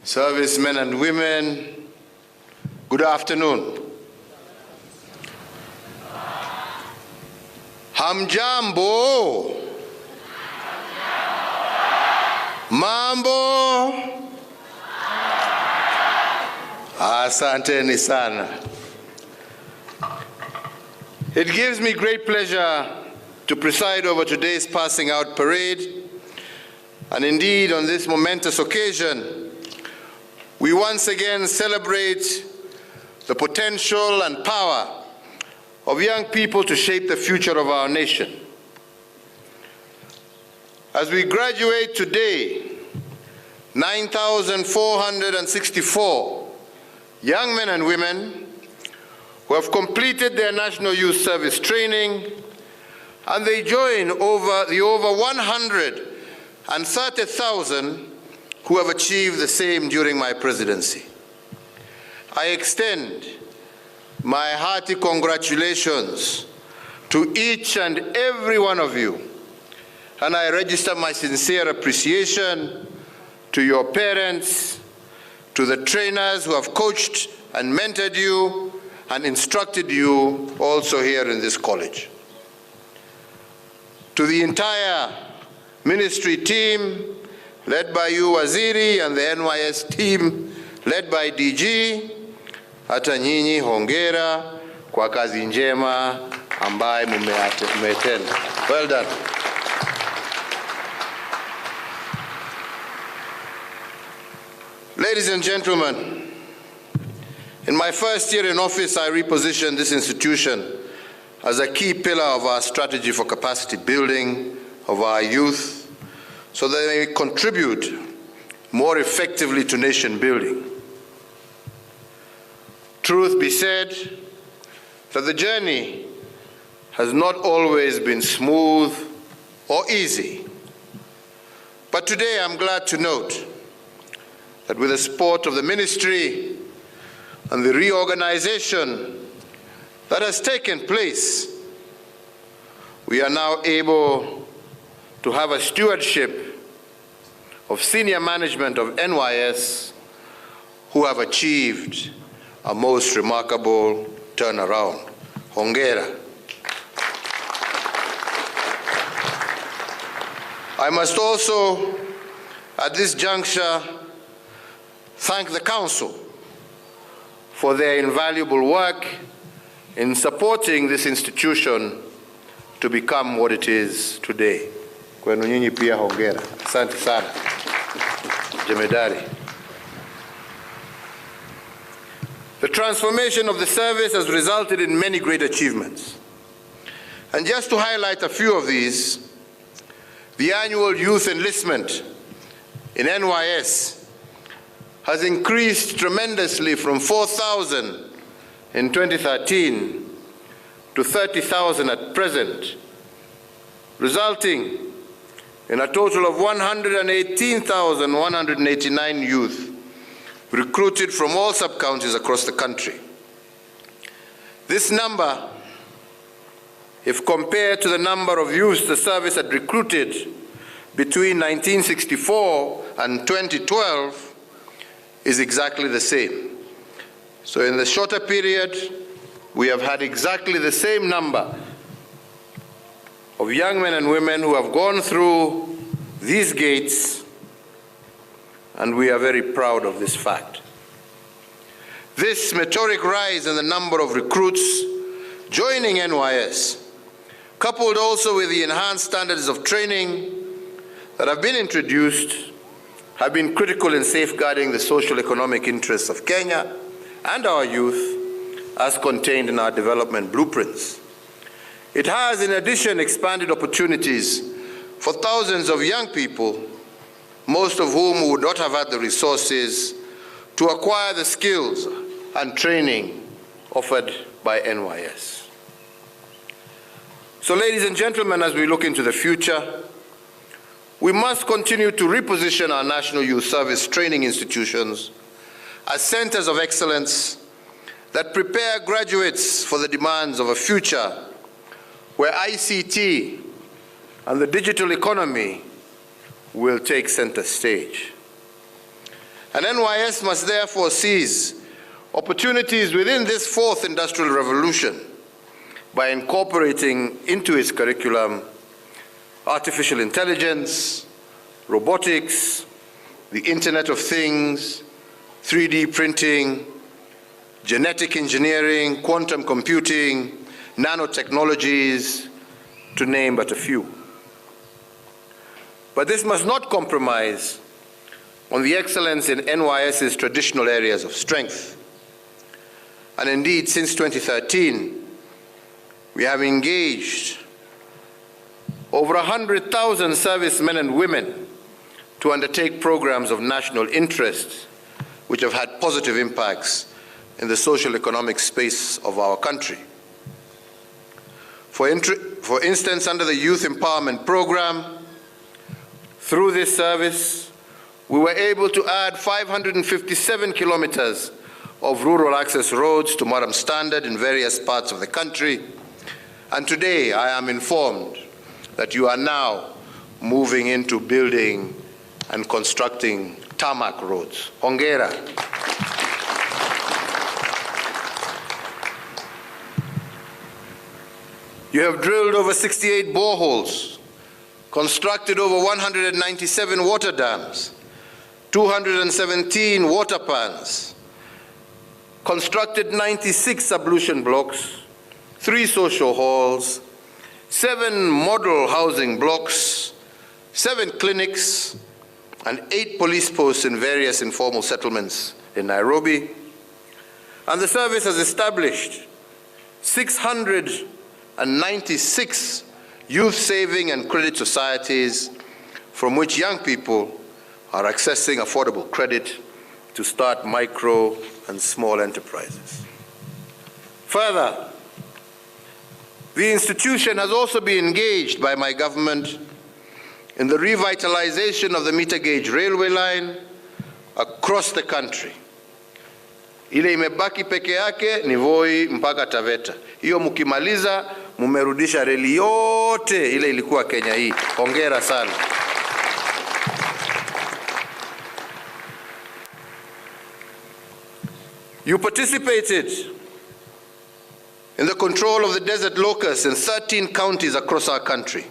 servicemen and women, good afternoon. Hamjambo. Mambo. Asanteni sana. It gives me great pleasure to preside over today's passing out parade. And indeed, on this momentous occasion, we once again celebrate the potential and power of young people to shape the future of our nation. As we graduate today, 9,464 young men and women who have completed their National Youth Service training, and they join over 130,000 who have achieved the same during my presidency. I extend my hearty congratulations to each and every one of you, and I register my sincere appreciation to your parents, to the trainers who have coached and mentored you and instructed you also here in this college. To the entire ministry team, led by you, Waziri, and the NYS team, led by DG, hata nyinyi hongera kwa kazi njema ambaye mmetenda. Well done. Ladies and gentlemen, in my first year in office, I repositioned this institution as a key pillar of our strategy for capacity building of our youth, so that they contribute more effectively to nation building. Truth be said, that the journey has not always been smooth or easy. But today I'm glad to note that with the support of the ministry and the reorganization that has taken place, we are now able to have a stewardship of senior management of NYS who have achieved a most remarkable turnaround. Hongera. I must also, at this juncture, thank the Council for their invaluable work in supporting this institution to become what it is today. Kwenu nyinyi pia hongera. Asante sana. Jemedari. The transformation of the service has resulted in many great achievements. And just to highlight a few of these, the annual youth enlistment in NYS has increased tremendously from 4,000 in 2013 to 30,000 at present, resulting in a total of 118,189 youth recruited from all sub-counties across the country. This number, if compared to the number of youths the service had recruited between 1964 and 2012, is exactly the same. So in the shorter period, we have had exactly the same number of young men and women who have gone through these gates, and we are very proud of this fact. This meteoric rise in the number of recruits joining NYS, coupled also with the enhanced standards of training that have been introduced, have been critical in safeguarding the social economic interests of Kenya and our youth as contained in our development blueprints. It has, in addition, expanded opportunities for thousands of young people, most of whom would not have had the resources to acquire the skills and training offered by NYS. So, ladies and gentlemen, as we look into the future, we must continue to reposition our National Youth Service training institutions as centers of excellence that prepare graduates for the demands of a future where ICT and the digital economy will take center stage. And NYS must therefore seize opportunities within this fourth industrial revolution by incorporating into its curriculum artificial intelligence, robotics, the Internet of Things, 3D printing, genetic engineering, quantum computing, nanotechnologies, to name but a few. But this must not compromise on the excellence in NYS's traditional areas of strength. And indeed, since 2013, we have engaged over 100,000 servicemen and women to undertake programs of national interest which have had positive impacts in the social economic space of our country. For instance, under the Youth Empowerment Program, through this service, we were able to add 557 kilometers of rural access roads to Maram standard in various parts of the country. And today, I am informed that you are now moving into building and constructing tarmac roads. Hongera. You have drilled over 68 boreholes, constructed over 197 water dams, 217 water pans, constructed 96 ablution blocks, 3 social halls, 7 model housing blocks, 7 clinics, and 8 police posts in various informal settlements in Nairobi. And the service has established 696 youth saving and credit societies from which young people are accessing affordable credit to start micro and small enterprises. Further, the institution has also been engaged by my government in the revitalization of the meter gauge railway line across the country. Ile imebaki peke yake ni Voi mpaka Taveta. Hiyo mkimaliza mumerudisha reli yote ile ilikuwa Kenya hii. Hongera sana. You participated in the control of the desert locusts in 13 counties across our country.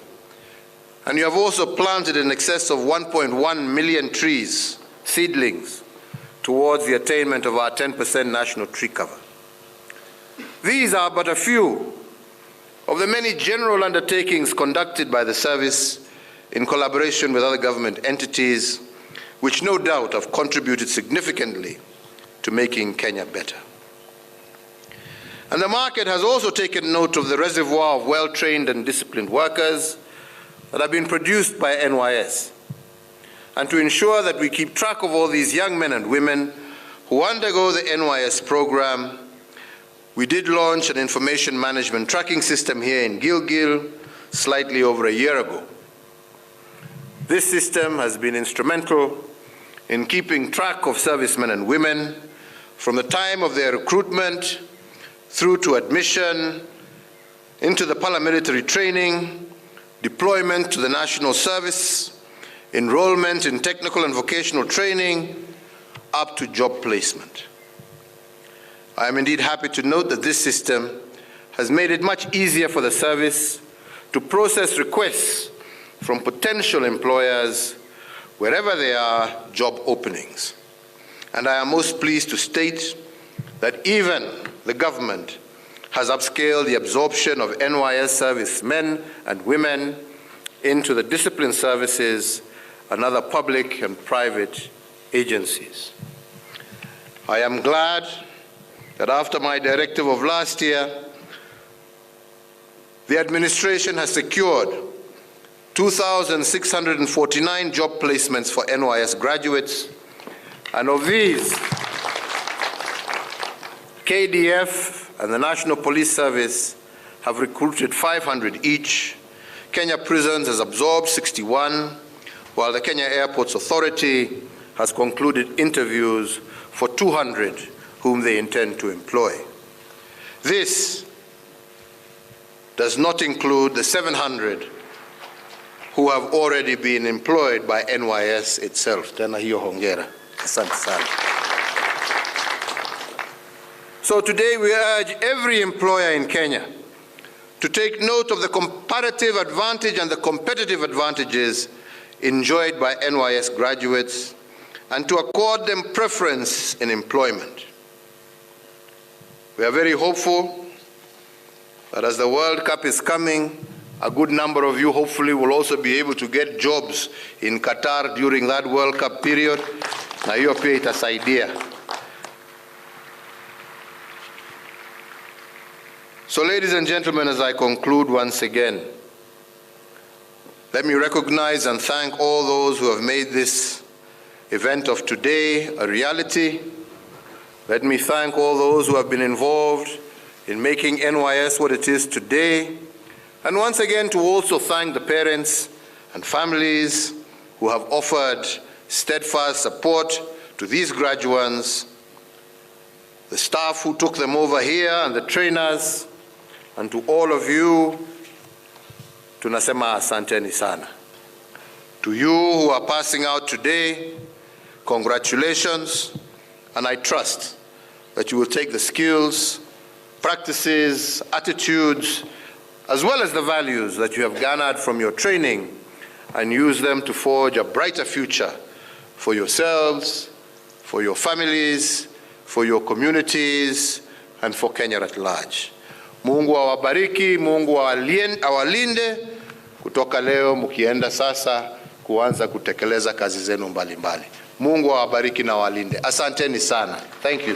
And you have also planted in excess of 1.1 million trees, seedlings, towards the attainment of our 10% national tree cover. These are but a few of the many general undertakings conducted by the service in collaboration with other government entities, which no doubt have contributed significantly to making Kenya better. And the market has also taken note of the reservoir of well-trained and disciplined workers that have been produced by NYS. And to ensure that we keep track of all these young men and women who undergo the NYS program, we did launch an information management tracking system here in Gilgil slightly over a year ago. This system has been instrumental in keeping track of servicemen and women from the time of their recruitment through to admission into the paramilitary training, deployment to the national service, enrollment in technical and vocational training, up to job placement. I am indeed happy to note that this system has made it much easier for the service to process requests from potential employers wherever there are job openings. And I am most pleased to state that even the government has upscaled the absorption of NYS servicemen and women into the discipline services and other public and private agencies. I am glad that after my directive of last year, the administration has secured 2,649 job placements for NYS graduates, and of these, KDF and the National Police Service have recruited 500 each. Kenya Prisons has absorbed 61, while the Kenya Airports Authority has concluded interviews for 200 whom they intend to employ. This does not include the 700 who have already been employed by NYS itself. Tena hiyo hongera. Asante sana. So today we urge every employer in Kenya to take note of the comparative advantage and the competitive advantages enjoyed by NYS graduates and to accord them preference in employment. We are very hopeful that as the World Cup is coming, a good number of you hopefully will also be able to get jobs in Qatar during that World Cup period. Na hiyo pia itasaidia. So ladies and gentlemen, as I conclude once again, let me recognize and thank all those who have made this event of today a reality. Let me thank all those who have been involved in making NYS what it is today. And once again to also thank the parents and families who have offered steadfast support to these graduates, the staff who took them over here and the trainers, and to all of you, tunasema asanteni sana. To you who are passing out today, congratulations, and I trust that you will take the skills, practices, attitudes, as well as the values that you have garnered from your training and use them to forge a brighter future for yourselves, for your families, for your communities, and for Kenya at large. Mungu awabariki, Mungu awalinde, kutoka leo mkienda sasa kuanza kutekeleza kazi zenu mbalimbali. Mungu awabariki na awalinde. Asanteni sana. Thank you.